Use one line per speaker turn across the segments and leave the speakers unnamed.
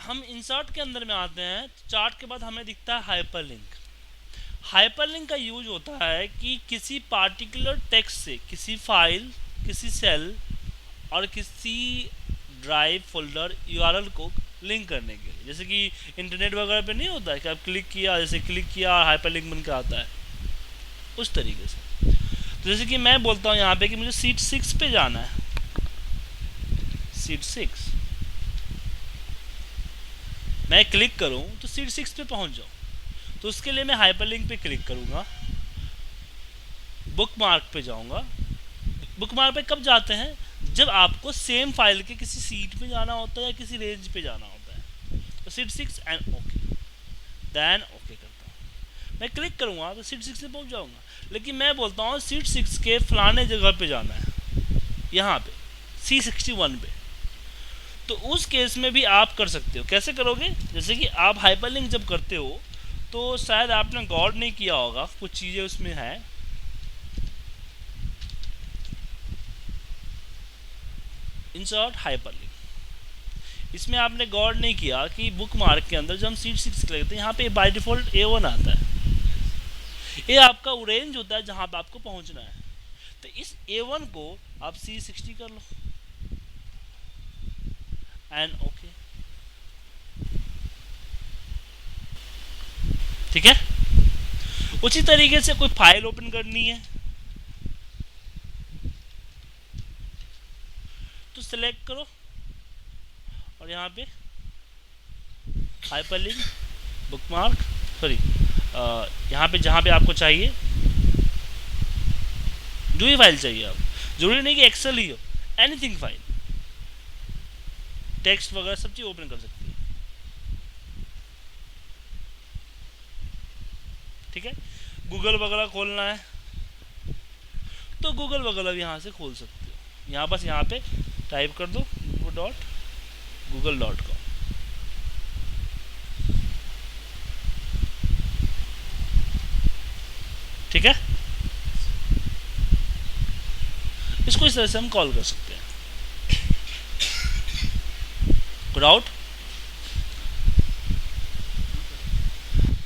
हम इंसर्ट के अंदर में आते हैं, चार्ट के बाद हमें दिखता है हाइपरलिंक। हाइपरलिंक का यूज होता है कि किसी पार्टिकुलर टेक्स्ट से किसी फाइल, किसी सेल और किसी ड्राइव फोल्डर यूआरएल को लिंक करने के लिए। जैसे कि इंटरनेट वगैरह पे नहीं होता है कि आप क्लिक किया, जैसे क्लिक किया हाइपरलिंक बनकर आता है, उस तरीके से। तो जैसे कि मैं बोलता हूँ यहाँ पे कि मुझे सीट 6 पे जाना है, सीट 6, मैं क्लिक करूँ तो सीट 6 पे पहुँच जाऊँ। तो उसके लिए मैं हाइपरलिंक पे क्लिक करूँगा, बुक मार्क पे जाऊँगा। बुक मार्क पे कब जाते हैं? जब आपको सेम फाइल के किसी सीट पे जाना होता है या किसी रेंज पे जाना होता है। तो seat 6 and okay, then okay करता हूँ। मैं क्लिक करूँगा तो सीट 6 पे पहुँच जाऊँगा। लेकिन मैं बोलता हूँ सीट 6 के फलाने जगह पे जाना है, यहाँ पे C61 पे। तो उस केस में भी आप कर सकते हो। कैसे करोगे? जैसे कि आप हाइपरलिंक जब करते हो तो शायद आपने गौर नहीं किया होगा, कुछ चीज़ें उसमें हैं। इंसर्ट हाइपरलिंक, इसमें आपने गौर नहीं किया कि बुक मार्क के अंदर जब हम सीट 6 क्लिक करते हैं, यहाँ पे बाय डिफॉल्ट A1 आता है। ये आपका वो रेंज होता है जहाँ पे आपको पहुँचना है। तो इस A1 को आप C60 कर लो एंड ओके। ठीक है। उसी तरीके से कोई फाइल ओपन करनी है तो सिलेक्ट करो और यहाँ पे हाइपरलिंक, बुकमार्क, सॉरी यहाँ पे जहाँ पे आपको चाहिए, जो भी फाइल चाहिए आप, जरूरी नहीं कि एक्सेल ही हो, एनीथिंग फाइल, टेक्स्ट वगैरह सब चीज़ ओपन कर सकती है। ठीक है। गूगल वगैरह खोलना है तो गूगल वगैरह भी यहाँ से खोल सकते हो। यहाँ बस यहाँ पे टाइप कर दो google.com। ठीक है। इसको इस तरह से हम कॉल कर सकते हैं। Good out.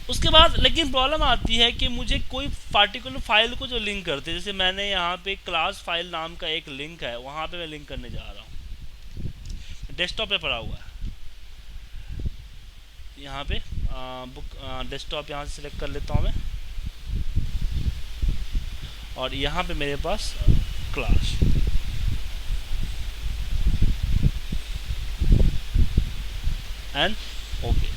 उसके बाद लेकिन प्रॉब्लम आती है कि मुझे कोई पार्टिकुलर फाइल को जो लिंक करते हैं, जैसे मैंने यहाँ पे क्लास फाइल नाम का एक लिंक है, वहाँ पे मैं लिंक करने जा रहा हूँ। डेस्कटॉप पे पड़ा हुआ है, यहाँ पे बुक डेस्कटॉप यहाँ से सिलेक्ट कर लेता हूँ मैं, और यहाँ पे मेरे पास क्लास, एंड ओके।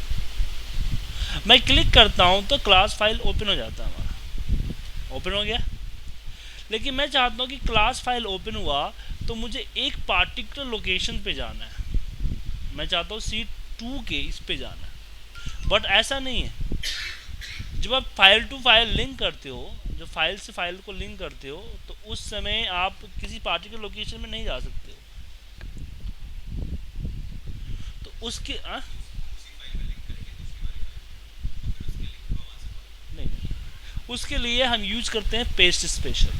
मैं क्लिक करता हूँ तो क्लास फाइल ओपन हो जाता है हमारा, ओपन हो गया। लेकिन मैं चाहता हूँ कि क्लास फाइल ओपन हुआ तो मुझे एक पार्टिकुलर लोकेशन पे जाना है, मैं चाहता हूँ C2 के इस पे जाना है। बट ऐसा नहीं है। जब आप फाइल टू फाइल लिंक करते हो, जब फाइल से फाइल को लिंक करते हो, तो उस समय आप किसी पार्टिकुलर लोकेशन में नहीं जा सकते हो। तो उसके नहीं, उसके लिए हम यूज करते हैं पेस्ट स्पेशल।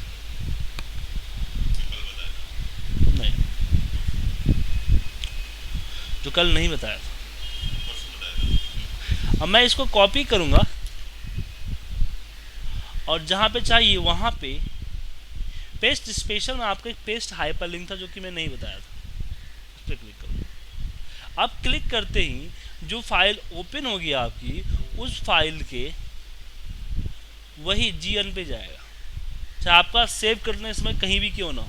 नहीं, जो कल नहीं बताया था। अब मैं इसको कॉपी करूंगा और जहाँ पे चाहिए वहाँ पे पेस्ट स्पेशल में आपका एक पेस्ट हाइपरलिंक था जो कि मैं नहीं बताया था, उस पर क्लिक करो। अब क्लिक करते ही जो फाइल ओपन होगी आपकी, उस फाइल के वही G1 पे जाएगा, चाहे आपका सेव करने समय कहीं भी क्यों ना हो।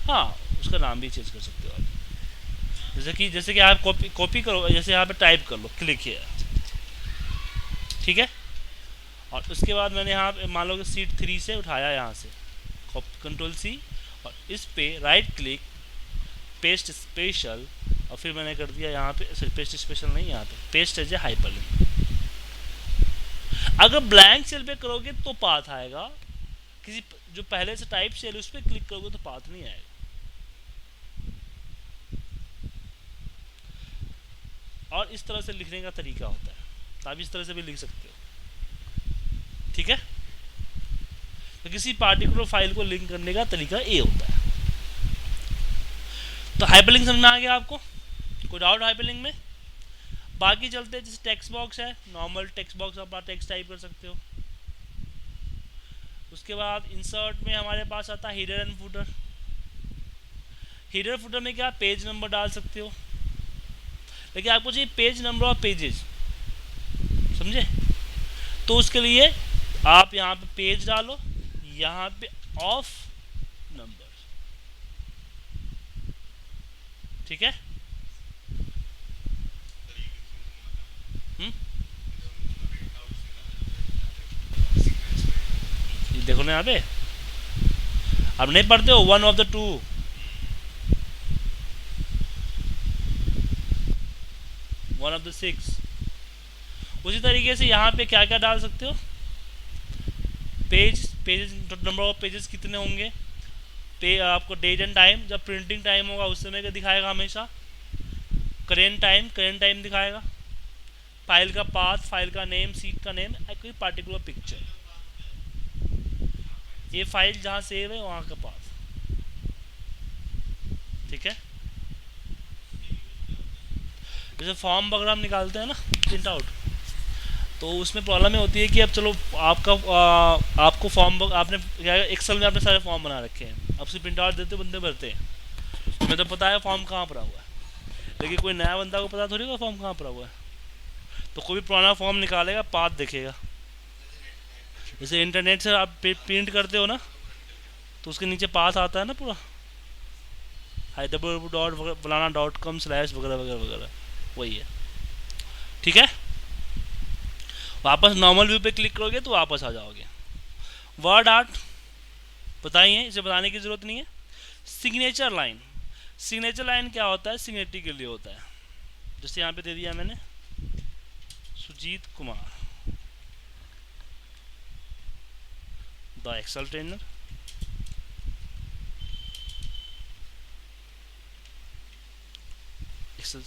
हाँ, उसका नाम भी चेंज कर सकते हो आप। जैसे कि आप कॉपी करो, जैसे यहाँ पे टाइप कर लो क्लिक किया, ठीक है। और उसके बाद मैंने यहाँ पे मान लो कि सीट 3 से उठाया, यहाँ से Ctrl+C, और इस पे राइट क्लिक पेस्ट स्पेशल, और फिर मैंने कर दिया यहाँ पे पेस्ट स्पेशल नहीं, यहाँ पे पेस्ट एज ए हाइपरलिंक। अगर ब्लैंक सेल पे करोगे तो पाथ आएगा, किसी जो पहले से टाइप सेल उस पर क्लिक करोगे तो पाथ नहीं आएगा। और इस तरह से लिखने का तरीका होता है, तो आप इस तरह से भी लिख सकते हो। ठीक है। तो किसी पार्टिकुलर फाइल को लिंक करने का तरीका ये होता है। तो हाइपरलिंक समझ में आ गया आपको? कोई डाउट हाइपरलिंक में? बाकी चलते हैं, जैसे टेक्स्ट बॉक्स है, नॉर्मल टेक्स्ट बॉक्स आप टेक्स्ट टाइप कर सकते हो। उसके बाद इंसर्ट में हमारे पास आता है header and footer. Header footer में क्या पेज नंबर डाल सकते हो, लेकिन आपको चाहिए पेज नंबर ऑफ पेजेस, समझे? तो उसके लिए आप यहाँ पे पेज डालो, यहाँ पे ऑफ नंबर, ठीक है। ये देखो ना यहाँ पे, आप नहीं पढ़ते हो 1 of the 2, one of the 6। उसी तरीके से यहाँ पे क्या क्या डाल सकते हो, पेजेस नंबर ऑफ पेजेस कितने होंगे, आपको डेट एंड टाइम, जब प्रिंटिंग टाइम होगा उस समय का दिखाएगा हमेशा, करेंट टाइम दिखाएगा, फाइल का पाथ, फाइल का नेम, सीट का नेम, कोई पार्टिकुलर पिक्चर, ये फाइल जहाँ सेव है वहाँ का पाथ, ठीक है। जैसे फॉर्म वगैरह हम निकालते हैं ना प्रिंट आउट, तो उसमें प्रॉब्लम ये होती है कि अब चलो आपको फॉर्म, आपने क्या एक्सेल में आपने सारे फॉर्म बना रखे हैं, अब उसकी प्रिंट आउट देते बंदे भरते हैं, तुम्हें तो पता है फॉर्म कहाँ पड़ा हुआ है, लेकिन कोई नया बंदा को पता थोड़ी होगा फॉर्म कहाँ पड़ा हुआ है। तो कोई भी पुराना फॉर्म निकालेगा, पाथ देखेगा। जैसे इंटरनेट से आप प्रिंट करते हो ना, तो उसके नीचे पाथ आता है ना पूरा, www.फलाना.com/ वगैरह वगैरह वगैरह, वही है, ठीक है। वापस नॉर्मल व्यू पे क्लिक करोगे तो वापस आ जाओगे। वर्ड आर्ट बताइए, इसे बताने की ज़रूरत नहीं है। सिग्नेचर लाइन, सिग्नेचर लाइन क्या होता है, सिग्नेचर के लिए होता है। जैसे यहाँ पे दे दिया मैंने Sujeet Kumar the Excel trainer, Excel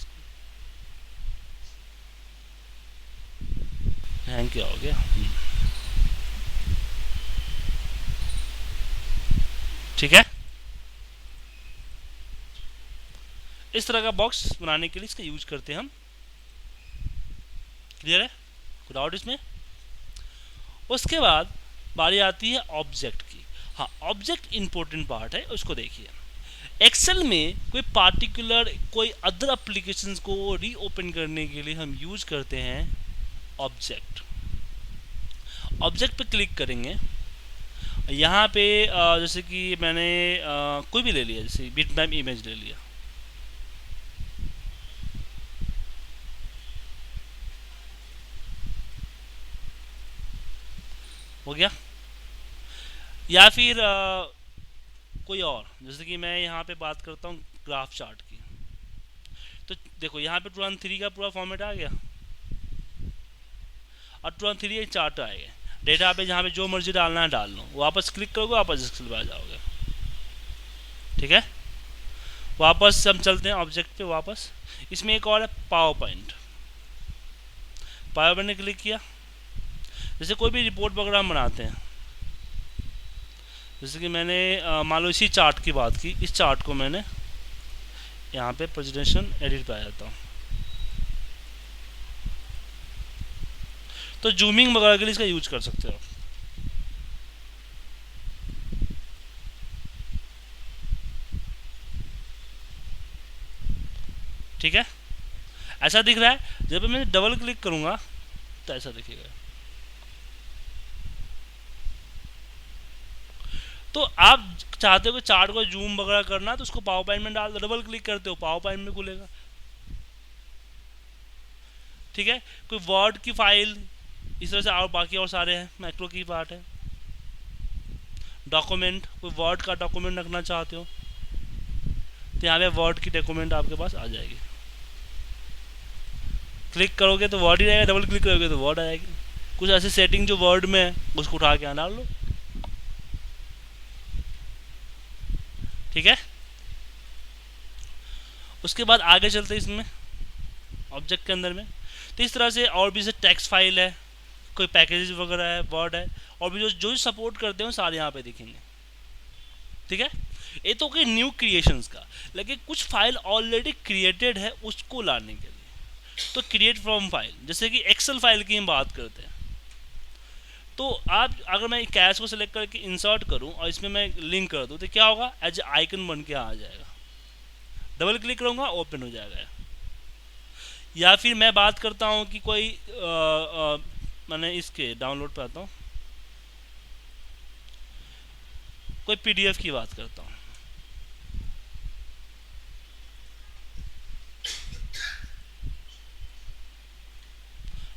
hang क्या हो गया, ठीक है। इस तरह का बॉक्स बनाने के लिए इसका यूज करते हैं हम, क्लियर है, कोई डाउट इसमें? उसके बाद बारी आती है ऑब्जेक्ट की। हाँ, ऑब्जेक्ट इंपॉर्टेंट पार्ट है, उसको देखिए। एक्सेल में कोई पार्टिकुलर कोई अदर एप्लीकेशंस को रीओपन करने के लिए हम यूज करते हैं ऑब्जेक्ट। ऑब्जेक्ट पे क्लिक करेंगे, यहाँ पे जैसे कि मैंने कोई भी ले लिया, जैसे बिटमैप इमेज ले लिया, हो गया। या फिर कोई और, जैसे कि मैं यहाँ पे बात करता हूँ ग्राफ चार्ट की, तो देखो यहाँ पे 213 का पूरा फॉर्मेट आ गया, और 213 एक चार्ट आएगा। डेटा पे जहाँ पे जो मर्जी डालना है डाल लो, वापस क्लिक करोगे वापस एक्सेल पे आ जाओगे, ठीक है। वापस हम चलते हैं ऑब्जेक्ट पे वापस। इसमें एक और है पावर पॉइंट, पावर पॉइंट ने क्लिक किया। जैसे कोई भी रिपोर्ट वगैरह हम बनाते हैं, जैसे कि मैंने मान लो इसी चार्ट की बात की, इस चार्ट को मैंने यहाँ पे प्रेजेंटेशन एडिट पे आ जाता हूँ, तो जूमिंग वगैरह के लिए इसका यूज कर सकते हो, ठीक है। ऐसा दिख रहा है, जब मैं डबल क्लिक करूँगा तो ऐसा दिखेगा। तो आप चाहते हो कि चार्ट को जूम वगैरह करना, तो उसको पावर पॉइंट में डाल दो, डबल क्लिक करते हो पावर पॉइंट में खुलेगा, ठीक है। कोई वर्ड की फाइल इस तरह से, और बाकी और सारे हैं, मैक्रो की पार्ट है। डॉक्यूमेंट, कोई वर्ड का डॉक्यूमेंट रखना चाहते हो तो यहाँ पे वर्ड की डॉक्यूमेंट आपके पास आ जाएगी, क्लिक करोगे तो वर्ड ही रहेगा, डबल क्लिक करोगे तो वर्ड आ जाएगी। कुछ ऐसी सेटिंग जो वर्ड में है उसको उठा के यहाँ डाल लो, ठीक है। उसके बाद आगे चलते हैं इसमें ऑब्जेक्ट के अंदर में, तो इस तरह से और भी जैसे टेक्स्ट फाइल है, कोई पैकेज वगैरह है, वर्ड है, और भी जो जो सपोर्ट करते हैं सारे यहाँ पे दिखेंगे, ठीक है, ये तो कि न्यू क्रिएशंस का, लेकिन कुछ फाइल ऑलरेडी क्रिएटेड है उसको लाने के लिए तो क्रिएट फ्रॉम फाइल, जैसे कि एक्सेल फाइल की हम बात करते हैं, तो आप अगर मैं कैश को सिलेक्ट करके इंसर्ट करूं और इसमें मैं लिंक कर दूं तो क्या होगा, एज आइकन बन के आ जाएगा, डबल क्लिक करूंगा ओपन हो जाएगा। या फिर मैं बात करता हूं कि कोई मैंने इसके डाउनलोड पे आता हूं, कोई पीडीएफ की बात करता हूं,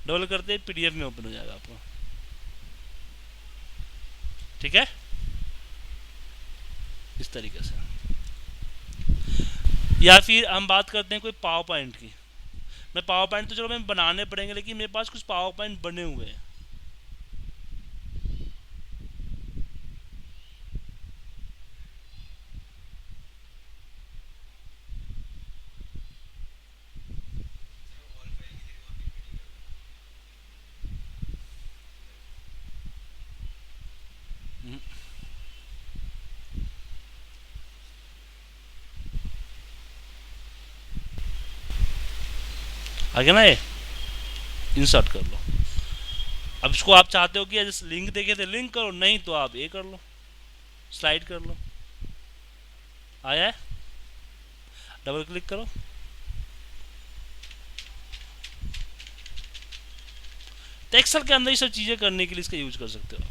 डबल करते पीडीएफ में ओपन हो जाएगा आपको, ठीक है, इस तरीके से। या फिर हम बात करते हैं कोई पावर पॉइंट की, मैं पावर पॉइंट तो चलो मैं बनाने पड़ेंगे, लेकिन मेरे पास कुछ पावर पॉइंट बने हुए हैं, आगे ना ये इंसर्ट कर लो। अब इसको आप चाहते हो कि जैसे लिंक देखे थे लिंक करो, नहीं तो आप ये कर लो, स्लाइड कर लो, आया है, डबल क्लिक करो, तो एक्सेल के अंदर ये सब चीजें करने के लिए इसका यूज कर सकते हो आप।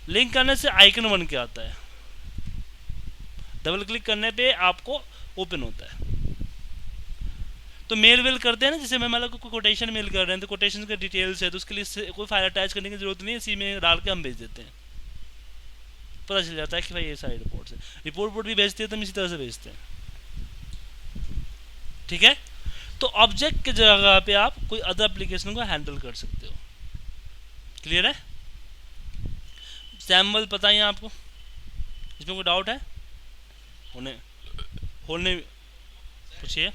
लिंक करने से आइकन बन के आता है, डबल क्लिक करने पे आपको ओपन होता है। तो मेल वेल करते हैं ना, जैसे मैं मतलब कोई कोटेशन मेल कर रहे हैं तो कोटेशन के डिटेल्स है, तो उसके लिए कोई फाइल अटैच करने की जरूरत नहीं है, इसी में डाल के हम भेज देते हैं, पता चल जाता है कि भाई ये सारी रिपोर्ट है। रिपोर्ट भी भेजते हैं तो हम इसी तरह से भेजते हैं, ठीक है। तो ऑब्जेक्ट की जगह पे आप कोई अदर एप्लीकेशन को हैंडल कर सकते हो, क्लियर है। सैम्पल पता ही है आपको, इसमें कोई डाउट है, होने पूछिए।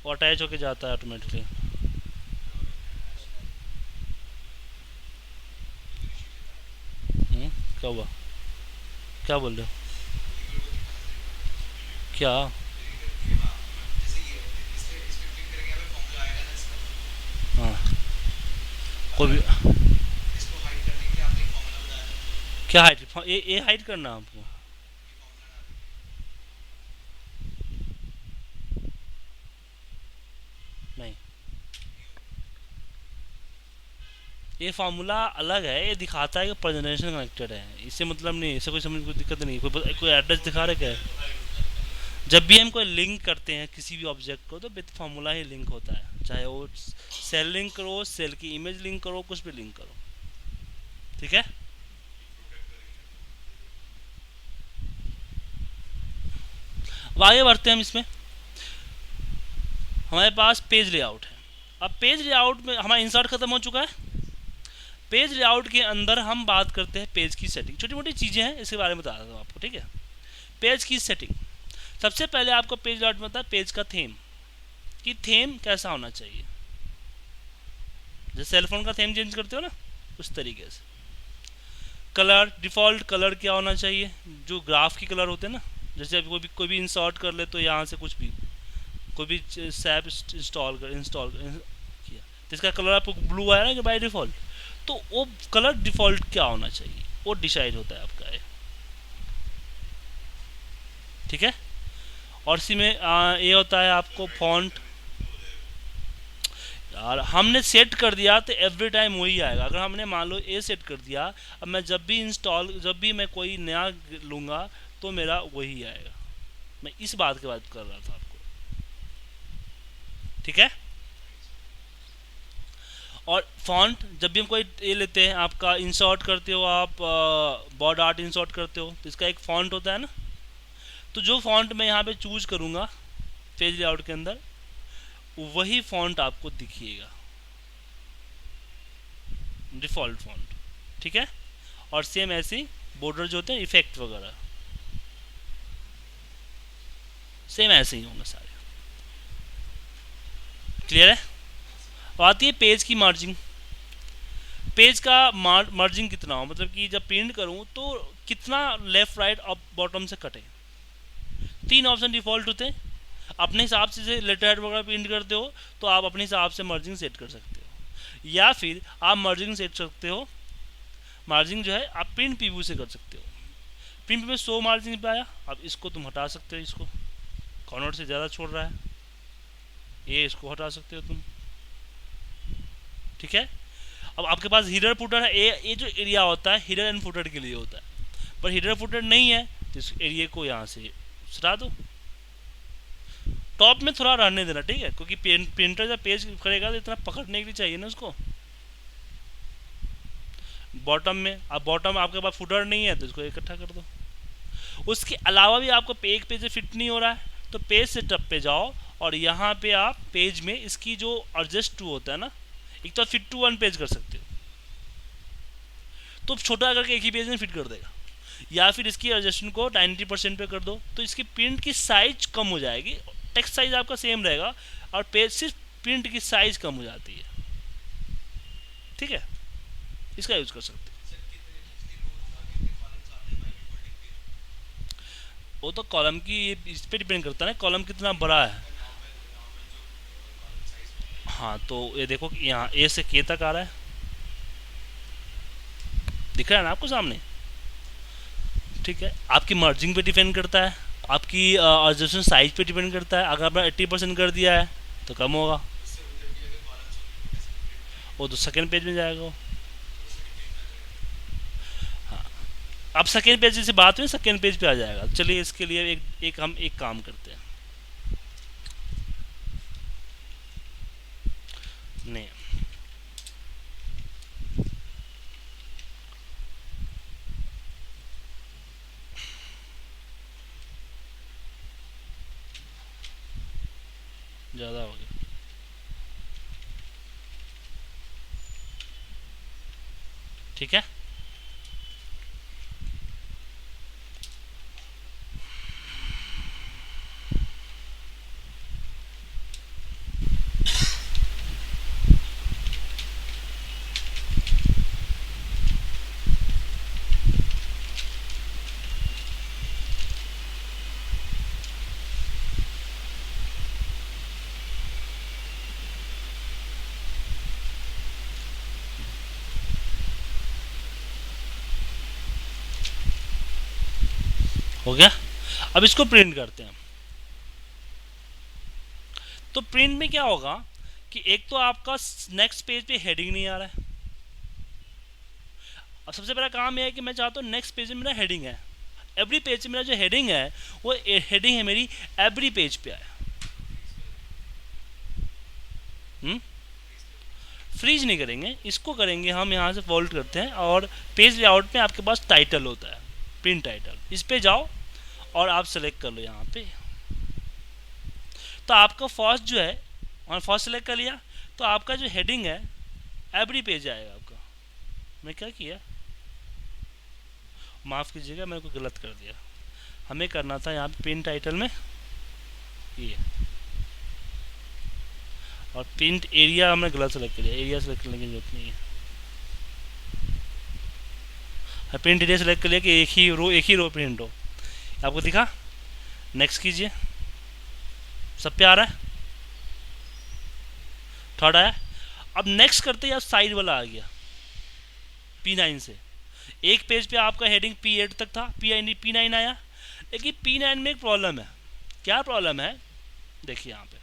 वो अटैच होके जाता है ऑटोमेटिकली। क्या हुआ, क्या बोल रहे हो, क्या हाँ कोई भी क्या हाइट, ये हाइट करना है आपको, नहीं ये फार्मूला अलग है, ये दिखाता है कि प्रेजेंटेशन कनेक्टेड है, इससे मतलब नहीं, इससे कोई समझ कोई दिक्कत नहीं, कोई एड्रेस दिखा रहा है क्या। जब भी हम कोई लिंक करते हैं किसी भी ऑब्जेक्ट को तो विद फार्मूला ही लिंक होता है, चाहे वो सेल लिंक करो, सेल की इमेज लिंक करो, कुछ भी लिंक करो, ठीक है। अब आगे बढ़ते हैं हम इसमें, हमारे पास पेज लेआउट है। अब पेज लेआउट में हमारा इंसर्ट खत्म हो चुका है, पेज लेआउट के अंदर हम बात करते हैं पेज की सेटिंग, छोटी मोटी चीज़ें हैं इसके बारे में बता रहा हूँ आपको, ठीक है। पेज की सेटिंग, सबसे पहले आपको पेज लेआउट में होता है पेज का थीम, कि थीम कैसा होना चाहिए, जैसे सेलफोन का थीम चेंज करते हो ना उस तरीके से। कलर, डिफ़ॉल्ट कलर क्या होना चाहिए, जो ग्राफ की कलर होते हैं ना, जैसे अभी कोई भी इंसर्ट कर ले तो यहाँ से कुछ भी कोई भी सैप इंस्टॉल किया तो इसका कलर आपको ब्लू आया ना कि बाय डिफ़ॉल्ट, तो वो कलर डिफ़ॉल्ट क्या होना चाहिए वो डिसाइड होता है आपका है, ठीक है। और इसी में ये होता है आपको फॉन्ट, यार हमने सेट कर दिया तो एवरी टाइम वही आएगा, अगर हमने मान लो ए सेट कर दिया, अब मैं जब भी मैं कोई नया लूँगा तो मेरा वही आएगा, मैं इस बात की बात कर रहा था आपको, ठीक है। और फॉन्ट, जब भी हम कोई ये लेते हैं, आपका इंसर्ट करते हो आप बॉर्ड आर्ट इंसर्ट करते हो तो इसका एक फॉन्ट होता है ना, तो जो फॉन्ट मैं यहाँ पे चूज करूँगा पेज लेआउट के अंदर वही फॉन्ट आपको दिखिएगा, डिफ़ॉल्ट फॉन्ट, ठीक है। और सेम ऐसे ही बॉर्डर जो होते हैं इफेक्ट वगैरह, सेम ऐसे ही होंगे सारे। क्लियर है? अब आती है पेज की मार्जिंग। पेज का मार्जिंग कितना हो, मतलब कि जब प्रिंट करूं तो कितना लेफ्ट राइट अप बॉटम से कटे। 3 ऑप्शन डिफॉल्ट होते हैं। अपने हिसाब से लेटर हेड वगैरह प्रिंट करते हो तो आप अपने हिसाब से मार्जिंग सेट कर सकते हो, या फिर आप मार्जिंग सेट सकते हो, मार्जिंग जो है आप प्रिंट प्रीव्यू से कर सकते हो। प्रिंट में 100 मार्जिन पे आया, अब इसको तुम हटा सकते हो, इसको कॉर्नर से ज़्यादा छोड़ रहा है, ये इसको हटा सकते हो तुम। ठीक है? अब आपके पास हीडर फुटर है, ये जो एरिया होता है हीडर एंड फुटर के लिए होता है, पर हीडर फुटर नहीं है तो इस एरिया को यहाँ से हटा दो। टॉप में थोड़ा रहने देना, ठीक है, क्योंकि प्रिंटर जब पेज करेगा तो इतना पकड़ने के लिए चाहिए ना उसको। बॉटम में, अब बॉटम आपके पास फुटर नहीं है तो इसको इकट्ठा कर दो। उसके अलावा भी आपको एक पेज फिट नहीं हो रहा है तो पेज सेटअप पे जाओ और यहाँ पे आप पेज में इसकी जो एडजस्ट टू होता है ना, एक तो फिट टू वन पेज कर सकते हो, तो छोटा करके एक ही पेज में फिट कर देगा, या फिर इसकी एडजस्टमेंट को 90% पे कर दो तो इसकी प्रिंट की साइज कम हो जाएगी, टेक्स्ट साइज आपका सेम रहेगा और पेज सिर्फ प्रिंट की साइज कम हो जाती है। ठीक है, इसका यूज कर सकते हैं। वो तो कॉलम की इस पे डिपेंड करता है ना, कॉलम कितना बड़ा है। हाँ तो ये देखो कि यहाँ ए से के तक आ रहा है, दिख रहा है ना आपको सामने। ठीक है, आपकी मार्जिंग पे डिपेंड करता है, आपकी एडजस्टमेंट साइज पे डिपेंड करता है। अगर आपने 80% कर दिया है तो कम होगा, वो तो सेकेंड पेज में जाएगा वो। हाँ, अब सेकेंड पेज से बात हुई, सेकेंड पेज पे आ जाएगा। चलिए इसके लिए हम एक काम करते हैं। नहीं, ज़्यादा हो गया। ठीक है, हो गया। अब इसको प्रिंट करते हैं। तो प्रिंट में क्या होगा कि एक तो आपका नेक्स्ट पेज पे हेडिंग नहीं आ रहा है। अब सबसे पहला काम यह है कि मैं चाहता हूँ नेक्स्ट पेज में मेरा हेडिंग है, एवरी पेज में मेरा जो हेडिंग है वो हेडिंग है मेरी एवरी पेज पे आया। फ्रीज नहीं करेंगे, इसको करेंगे हम यहाँ से फोल्ड करते हैं और पेज लेआउट में आपके पास टाइटल होता है, प्रिंट टाइटल, इस पे जाओ और आप सेलेक्ट कर लो यहाँ पे। तो आपका फर्स्ट जो है, और फर्स्ट सेलेक्ट कर लिया तो आपका जो हेडिंग है एवरी पेज आएगा आपका। मैं क्या किया, माफ़ कीजिएगा मैंने को गलत कर दिया, हमें करना था यहाँ पे प्रिंट टाइटल में ये, और प्रिंट एरिया हमने गलत सेलेक्ट कर लिया, एरिया सेलेक्ट करने की जरूरत नहीं है। प्रिंट एरिया सेलेक्ट कर लिया कि एक ही रो प्रिंट हो। आपको दिखा, नेक्स्ट कीजिए, सब पे आ रहा है, थर्ड आया। अब नेक्स्ट करते ही साइड वाला आ गया P9 से। एक पेज पे आपका हेडिंग P8 तक था, P9 आया, लेकिन P9 में एक प्रॉब्लम है। क्या प्रॉब्लम है, देखिए यहाँ पे।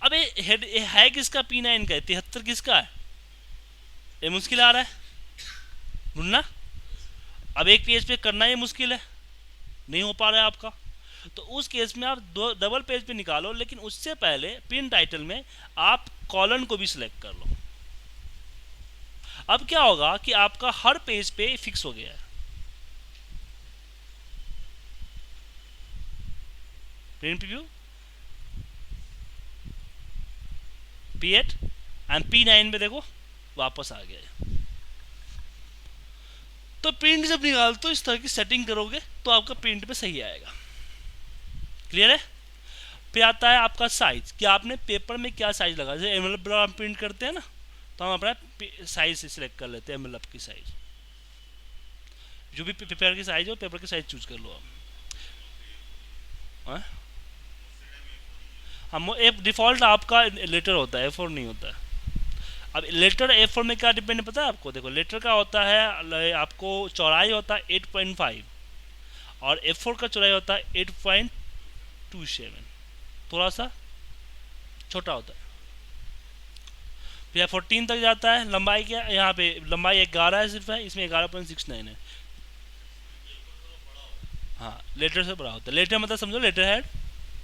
अब ये है किसका, P9 का, 73 किसका है, ये मुश्किल आ रहा है ढूंढना। अब एक पेज पे करना ये मुश्किल है, नहीं हो पा रहा है आपका, तो उस केस में आप डबल पेज पे निकालो, लेकिन उससे पहले प्रिंट टाइटल में आप कॉलन को भी सिलेक्ट कर लो। अब क्या होगा कि आपका हर पेज पे फिक्स हो गया है। Print preview P8 and P9 में देखो वापस आ गया है। तो प्रिंट जब निकालते हो इस तरह की सेटिंग करोगे तो आपका प्रिंट पे सही आएगा। क्लियर है? फिर आता है आपका साइज, कि आपने पेपर में क्या साइज लगा। जैसे एनवेलप हम प्रिंट करते हैं ना, तो हम अपना साइज सिलेक्ट कर लेते हैं, एनवेलप की साइज, जो भी पेपर की साइज हो पेपर की साइज चूज कर लो आप। हम एक डिफ़ॉल्ट आपका लेटर होता है, A4 नहीं होता है। अब लेटर A4 में क्या डिपेंड पता है आपको? देखो लेटर का होता है, आपको चौड़ाई होता है 8.5 और A4 का चौड़ाई होता है 8.27, थोड़ा सा छोटा होता है। फिर 14 तक जाता है। लंबाई क्या यहाँ पे लंबाई 11 है सिर्फ है, इसमें 11.69 है। हाँ लेटर से बड़ा होता है। लेटर मतलब समझो लेटर हेड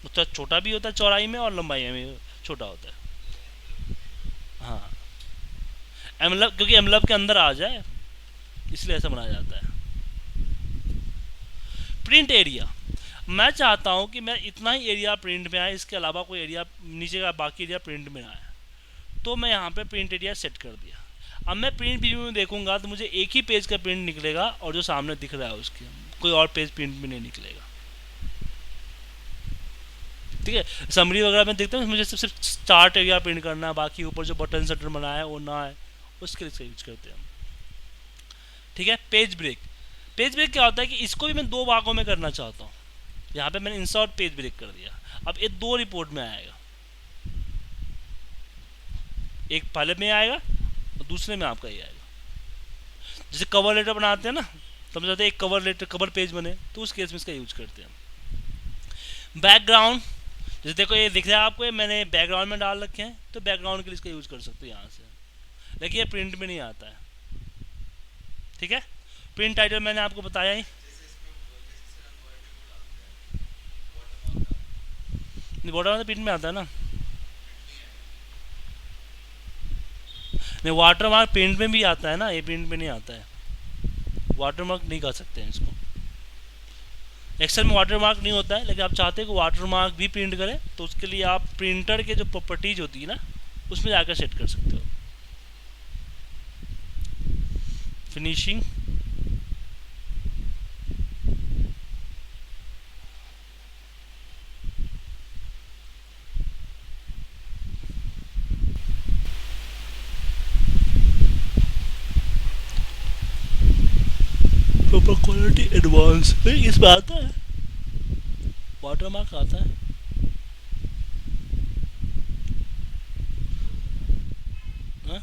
तो छोटा भी होता है चौड़ाई में और लंबाई में छोटा होता है। हाँ एमलब, क्योंकि एमलब के अंदर आ जाए इसलिए ऐसा बनाया जाता है। प्रिंट एरिया, मैं चाहता हूँ कि मैं इतना ही एरिया प्रिंट में आए, इसके अलावा कोई एरिया नीचे का बाकी एरिया प्रिंट में आए, तो मैं यहाँ पे प्रिंट एरिया सेट कर दिया। अब मैं प्रिंट व्यू में देखूंगा तो मुझे एक ही पेज का प्रिंट निकलेगा और जो सामने दिख रहा है उसके कोई और पेज प्रिंट में नहीं निकलेगा। ठीक है, समरी वगैरह में देखते हैं मुझे सिर्फ चार्ट एरिया प्रिंट करना है, बाकी ऊपर जो बटन सटर बना है वो ना है, उसके लिए यूज करते हैं हम। ठीक है, पेज ब्रेक। पेज ब्रेक क्या होता है कि इसको भी मैं दो भागों में करना चाहता हूँ। यहाँ पे मैंने इंसर्ट पेज ब्रेक कर दिया। अब ये दो रिपोर्ट में आएगा, एक पहले में आएगा और दूसरे में आपका ये आएगा। जैसे कवर लेटर बनाते हैं ना, तो हम चाहते हैं एक कवर लेटर कवर पेज बने, तो उस केस में इसका यूज करते हैं। बैकग्राउंड, जैसे देखो ये दिख रहा है आपको, मैंने बैकग्राउंड में डाल रखे हैं, तो बैकग्राउंड के लिए इसका यूज कर सकते हो यहाँ से, लेकिन ये प्रिंट में नहीं आता है। ठीक है, प्रिंट टाइटल मैंने आपको बताया ही। बॉर्डर में प्रिंट में आता है ना, नहीं वाटर मार्क प्रिंट में भी आता है ना, ये प्रिंट में नहीं आता है। वाटर मार्क नहीं कर सकते हैं इसको, एक्सेल में वाटर मार्क नहीं होता है, लेकिन आप चाहते हैं कि वाटर मार्क भी प्रिंट करें, तो उसके लिए आप प्रिंटर के जो प्रॉपर्टीज होती है ना उसमें जाकर सेट कर सकते हो। फिनिशिंग, प्रॉपर क्वालिटी एडवांस, इसमें आता है वाटर मार्क आता है। हाँ?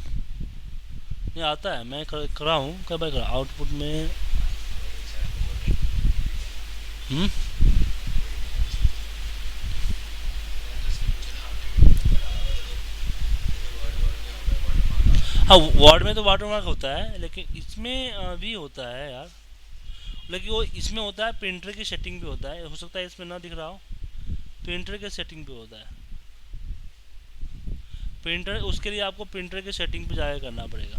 ये आता है, मैं करा हूँ कई बार करा आउटपुट में। हाँ वर्ड में तो वाटर मार्क होता है, लेकिन इसमें भी होता है यार, लेकिन वो इसमें होता है प्रिंटर की सेटिंग पे होता है, हो सकता है इसमें ना दिख रहा हो, प्रिंटर के सेटिंग पे होता है। प्रिंटर, उसके लिए आपको प्रिंटर के सेटिंग पे जाकर करना पड़ेगा।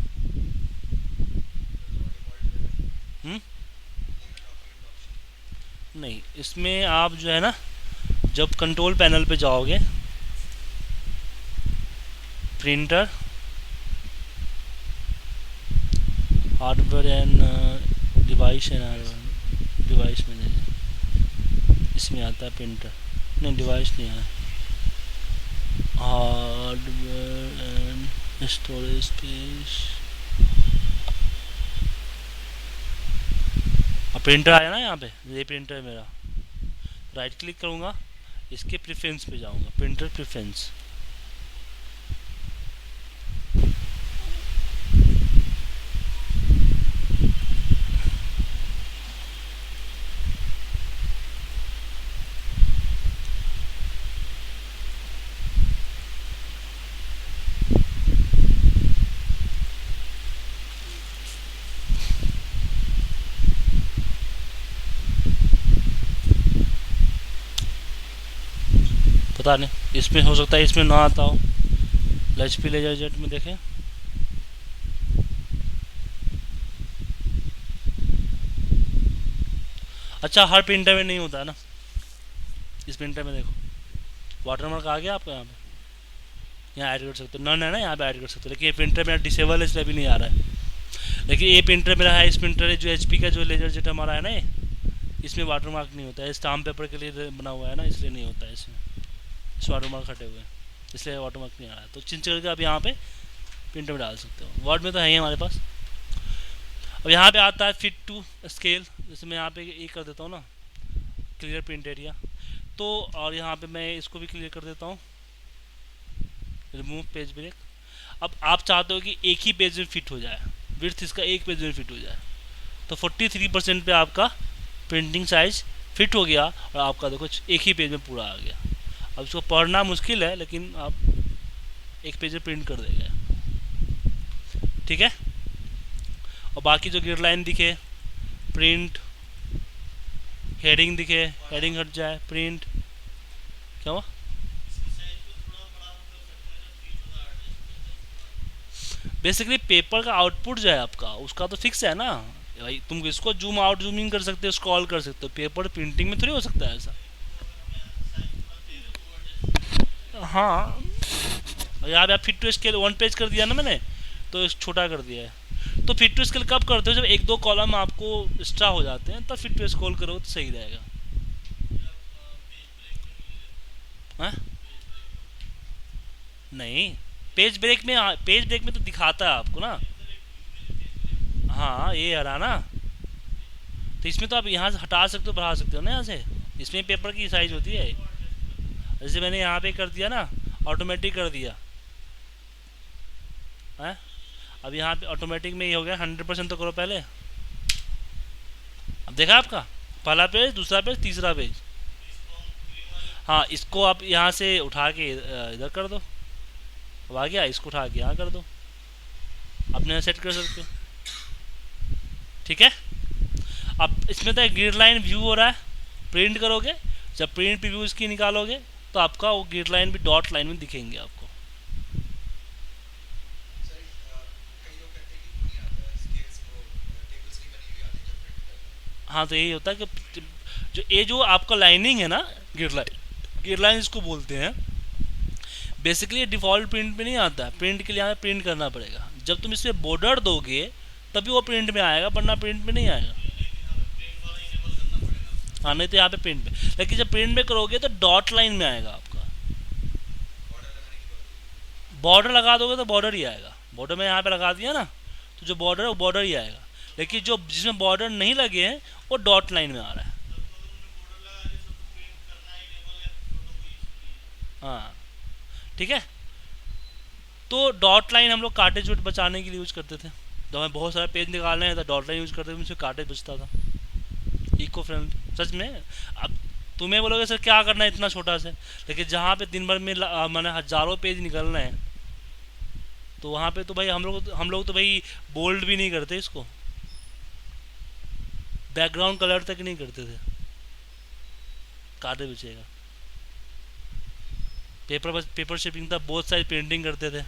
नहीं, इसमें आप जो है ना, जब कंट्रोल पैनल पे जाओगे, printer, hardware and device and device manager, इसमें आता है प्रिंटर, नहीं डिवाइस नहीं है, हार्डवेयर एंड स्टोरेज स्पेस। अब प्रिंटर आया ना यहाँ पे, ये प्रिंटर है मेरा, राइट क्लिक करूँगा, इसके प्रेफरेंस पे जाऊँगा, प्रिंटर प्रेफरेंस, पता नहीं इसमें हो सकता है इसमें ना आता हो। HP लेजर जेट में देखें, अच्छा हर प्रिंटर में नहीं होता है ना, इस प्रिंटर में देखो वाटरमार्क आ गया आपको, यहाँ पे यहाँ ऐड कर सकते हो, नन है ना, यहाँ पे ऐड कर सकते हो, लेकिन ये प्रिंटर में डिसेबल है इसलिए भी नहीं आ रहा है। लेकिन ये प्रिंटर मेरा है, इस प्रिंटर है जो एचपी का जो लेजर जेट हमारा है ना, इसमें वाटरमार्क नहीं होता है, स्टाम्प पेपर के लिए बना हुआ है ना, इसलिए नहीं होता है इसमें, इस वाटरमार्क हटे हुए हैं, इसलिए वाटरमार्क नहीं आ रहा है। तो चिंच करके आप यहाँ पे प्रिंटर में डाल सकते हो। वर्ड में तो है ही हमारे पास। अब यहाँ पे आता है फिट टू स्केल, जैसे मैं यहाँ पे ये कर देता हूँ ना, क्लियर प्रिंट एरिया, तो और यहाँ पे मैं इसको भी क्लियर कर देता हूँ, रिमूव पेज ब्रेक। अब आप चाहते हो कि एक ही पेज में फिट हो जाए, विड्थ इसका एक पेज में फिट हो जाए, तो 43% पे आपका प्रिंटिंग साइज फिट हो गया और आपका देखो एक ही पेज में पूरा आ गया। अब इसको पढ़ना मुश्किल है, लेकिन आप एक पेज में प्रिंट कर देंगे, ठीक है। और बाकी जो ग्रिड लाइन दिखे, प्रिंट, हेडिंग दिखे, हेडिंग हट जाए, प्रिंट, क्या हुआ? बेसिकली पेपर का आउटपुट जो है आपका, उसका तो फिक्स है ना भाई, तुम इसको जूम आउट जूम इन कर सकते हो, स्क्रॉल कर सकते हो, पेपर प्रिंटिंग में थोड़ी हो सकता है ऐसा। हाँ, यहाँ पे आप फिट टू स्केल 1 पेज कर दिया ना मैंने, तो छोटा कर दिया है। तो फिट टू स्केल कब करते हो? जब एक दो कॉलम आपको एक्स्ट्रा हो जाते हैं, तब फिट टू स्क्रॉल करो तो सही रहेगा। हाँ? नहीं, पेज ब्रेक में, पेज ब्रेक में तो दिखाता है आपको ना। हाँ, ये हरा ना, तो इसमें तो आप यहाँ से हटा सकते हो, बढ़ा सकते हो ना यहाँ से, इसमें पेपर की साइज होती है। जैसे मैंने यहाँ पे कर दिया ना, ऑटोमेटिक कर दिया है। अब यहाँ पे ऑटोमेटिक में ये हो गया 100%, तो करो पहले। अब देखा आपका पहला पेज, दूसरा पेज, तीसरा पेज। हाँ, इसको आप यहाँ से उठा के इधर कर दो, अब आ गया, इसको उठा के यहाँ कर दो, अपने सेट कर सकते हो, ठीक है। अब इसमें तो ग्रिड लाइन व्यू हो रहा है, प्रिंट करोगे, जब प्रिंट प्रीव्यू इसकी निकालोगे तो आपका वो ग्रिड लाइन भी डॉट लाइन में दिखेंगे आपको। हाँ, तो यही होता है कि जो ये जो आपका लाइनिंग है ना, ग्रिड लाइन इसको बोलते हैं। बेसिकली ये डिफ़ॉल्ट प्रिंट में नहीं आता है, प्रिंट के लिए यहाँ प्रिंट करना पड़ेगा। जब तुम इसमें बॉर्डर दोगे तभी वो प्रिंट में आएगा, वरना प्रिंट में नहीं आएगा। हाँ, नहीं तो यहाँ पे प्रिंट में, लेकिन जब प्रिंट में करोगे तो डॉट लाइन में आएगा आपका। बॉर्डर लगा दोगे तो बॉर्डर ही आएगा, बॉर्डर में यहाँ पे लगा दिया ना, तो जो बॉर्डर है वो बॉर्डर ही आएगा। लेकिन जो जिसमें बॉर्डर नहीं लगे हैं वो डॉट लाइन में आ रहा है। हाँ, ठीक है। तो डॉट लाइन हम लोग कार्टेज वेट बचाने के लिए यूज करते थे, जब हमें बहुत सारे पेज निकालने हैं तो डॉट लाइन यूज करते थे, उससे कार्टेज बचता था, इको फ्रेंडली सच में। अब तुम्हें बोलोगे सर क्या करना है इतना छोटा से, लेकिन जहाँ पे दिन भर में मैंने हज़ारों पेज निकलना है, तो वहाँ पे तो भाई हम लोग तो भाई बोल्ड भी नहीं करते इसको, बैकग्राउंड कलर तक नहीं करते थे, कार्टेज बचेगा। पेपर शेपिंग था, बहुत सारी प्रिंटिंग करते थे,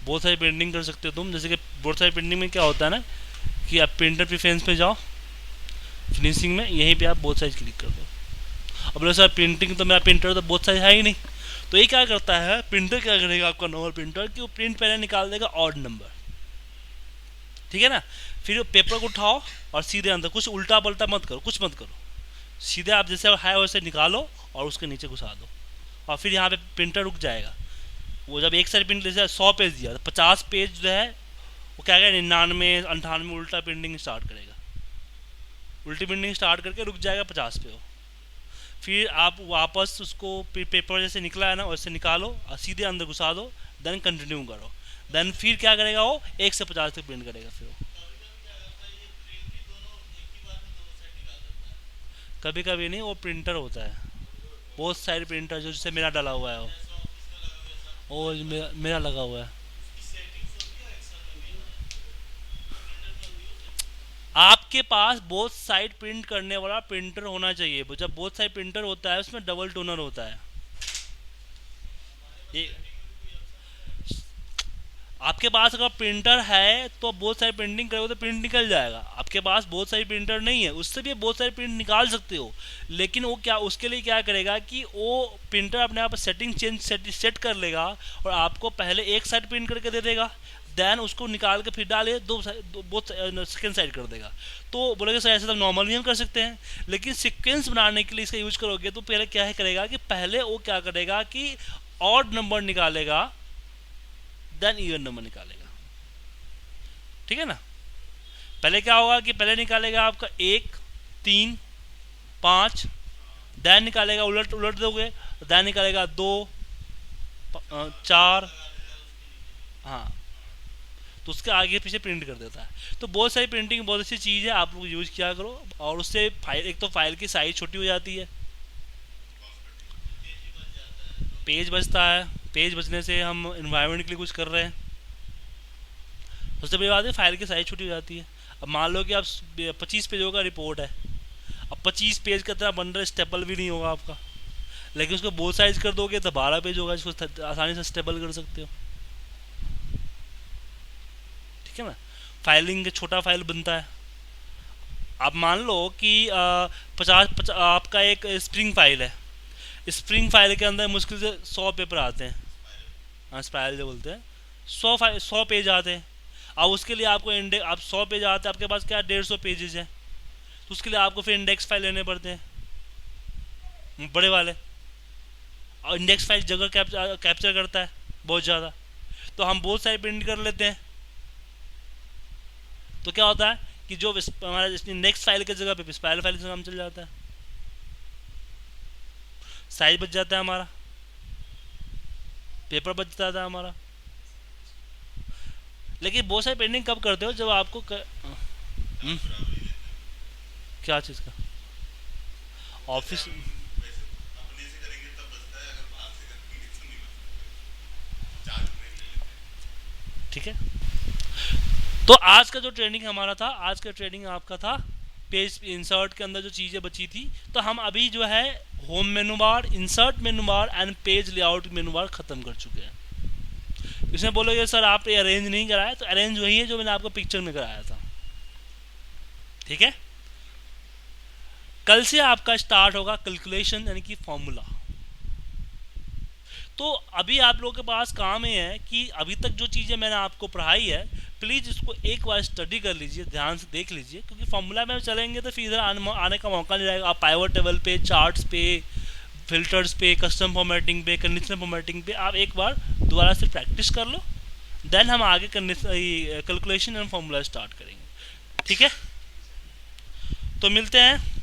बहुत सारी प्रिंटिंग कर सकते हो तुम। जैसे कि बहुत सारी प्रिंटिंग में क्या होता है ना, कि आप प्रिंटर प्रेफरेंस पे जाओ, फिनिशिंग में यहीं पे आप बोथ साइज क्लिक कर दो। अब बोले सर प्रिंटिंग तो मेरा प्रिंटर तो बोथ साइज है ही नहीं, तो ये क्या करता है प्रिंटर, क्या करेगा आपका नॉर्मल प्रिंटर, कि वो प्रिंट पहले निकाल देगा ऑड नंबर, ठीक है ना। फिर पेपर को उठाओ और सीधे अंदर, कुछ उल्टा पलटा मत करो, कुछ मत करो, सीधे आप जैसे है वैसे निकालो और उसके नीचे घुसा दो, और फिर यहाँ पे प्रिंटर रुक जाएगा। वो जब एक साइड प्रिंट जैसे 100 पेज दिया तो 50 पेज जो है वो क्या करेगा, 99 98 उल्टा प्रिंटिंग स्टार्ट करेगा, उल्टी प्रिंटिंग स्टार्ट करके रुक जाएगा 50 पे वो। फिर आप वापस उसको पेपर जैसे निकला है ना वैसे निकालो और सीधे अंदर घुसा दो, देन कंटिन्यू करो, देन फिर क्या करेगा वो 1 से 50 तक प्रिंट करेगा। फिर वो कभी कभी नहीं, वो प्रिंटर होता है, बहुत सारे प्रिंटर जो जैसे मेरा डाला हुआ है वो मेरा लगा हुआ है। आपके पास बोथ साइड प्रिंट करने वाला प्रिंटर होना चाहिए। जब बोथ साइड प्रिंटर होता है उसमें डबल टोनर होता है। ये आपके पास अगर प्रिंटर है तो बहुत सारी प्रिंटिंग करोगे तो प्रिंट निकल जाएगा। आपके पास बहुत सारी प्रिंटर नहीं है, उससे भी बहुत सारी प्रिंट निकाल सकते हो, लेकिन वो क्या, उसके लिए क्या करेगा कि वो प्रिंटर अपने आप सेटिंग सेट कर लेगा और आपको पहले एक साइड प्रिंट करके दे देगा, देन उसको निकाल के फिर डाले बोथ सेकेंड साइड कर देगा। तो बोलेगा सर ऐसे तो नॉर्मल भी हम कर सकते हैं, लेकिन सीक्वेंस बनाने के लिए इसका यूज करोगे तो पहले क्या है करेगा कि पहले वो क्या करेगा कि ऑड नंबर निकालेगा, देन इवन नंबर निकालेगा। ठीक है ना। पहले क्या होगा कि पहले निकालेगा आपका 1 3 5, देन निकालेगा उलट दोगे, देन निकालेगा 2 4, हाँ, तो उसके आगे पीछे प्रिंट कर देता है। तो बहुत सारी प्रिंटिंग बहुत अच्छी चीज़ है, आप लोग यूज किया करो, और उससे फाइल, एक तो फाइल की साइज छोटी हो जाती है, पेज बचता है, पेज बचने से हम इन्वायरमेंट के लिए कुछ कर रहे हैं। सबसे बड़ी बात है फाइल की साइज छोटी हो जाती है। अब मान लो कि आप 25 पेजों का रिपोर्ट है, अब 25 पेज का इतना बन रहा है, स्टेपल भी नहीं होगा आपका, लेकिन उसको बोथ साइज कर दोगे तो 12 पेज होगा, जिसको आसानी से स्टेपल कर सकते हो। ठीक है ना। फाइलिंग का छोटा फाइल बनता है। आप मान लो कि 50 आपका एक स्प्रिंग फाइल है, स्प्रिंग फाइल के अंदर मुश्किल से 100 पेपर आते हैं, हाँ स्पाइरल जो बोलते हैं, 100 पेज आते हैं। अब उसके लिए आपको इंडेक्स, आप 100 पेज आते हैं, आपके पास क्या 150 पेजेस हैं, तो उसके लिए आपको फिर इंडेक्स फाइल लेने पड़ते हैं बड़े वाले, और इंडेक्स फाइल जगह कैप्चर करता है बहुत ज़्यादा, तो हम बहुत सारे प्रिंट कर लेते हैं। तो क्या होता है कि जो हमारा इंडेक्स फाइल की जगह पे स्पाइरल फाइल से काम चल जाता है, साइज बच जाता है हमारा, पेपर बच जाता है हमारा। लेकिन बहुत सारी प्रिंटिंग कब करते हो जब आपको क्या चीज़ का ऑफिस, ठीक है। तो आज का जो ट्रेनिंग हमारा था, आज का ट्रेनिंग आपका था पेज इंसर्ट के अंदर जो चीज़ें बची थी, तो हम अभी जो है home menu bar, insert menu bar and page layout मेनू बार ख़त्म कर चुके हैं। इसमें बोलोगे सर आप ये अरेंज नहीं कराया, तो अरेंज वही है जो मैंने आपको पिक्चर में कराया था। ठीक है। कल से आपका स्टार्ट होगा कैलकुलेशन यानी कि फॉर्मूला। तो अभी आप लोगों के पास काम ये है कि अभी तक जो चीज़ें मैंने आपको पढ़ाई है, प्लीज़ इसको एक बार स्टडी कर लीजिए, ध्यान से देख लीजिए, क्योंकि फॉर्मूला में चलेंगे तो फिर इधर आने का मौका नहीं रहेगा। आप पाइवट टेबल पे, चार्ट्स पे, फिल्टर्स पे, कस्टम फॉर्मेटिंग पे, कंडीशनल फॉर्मेटिंग पे आप एक बार दोबारा से प्रैक्टिस कर लो, देन हम आगे कैलकुलेशन एंड फॉर्मूला स्टार्ट करेंगे। ठीक है, तो मिलते हैं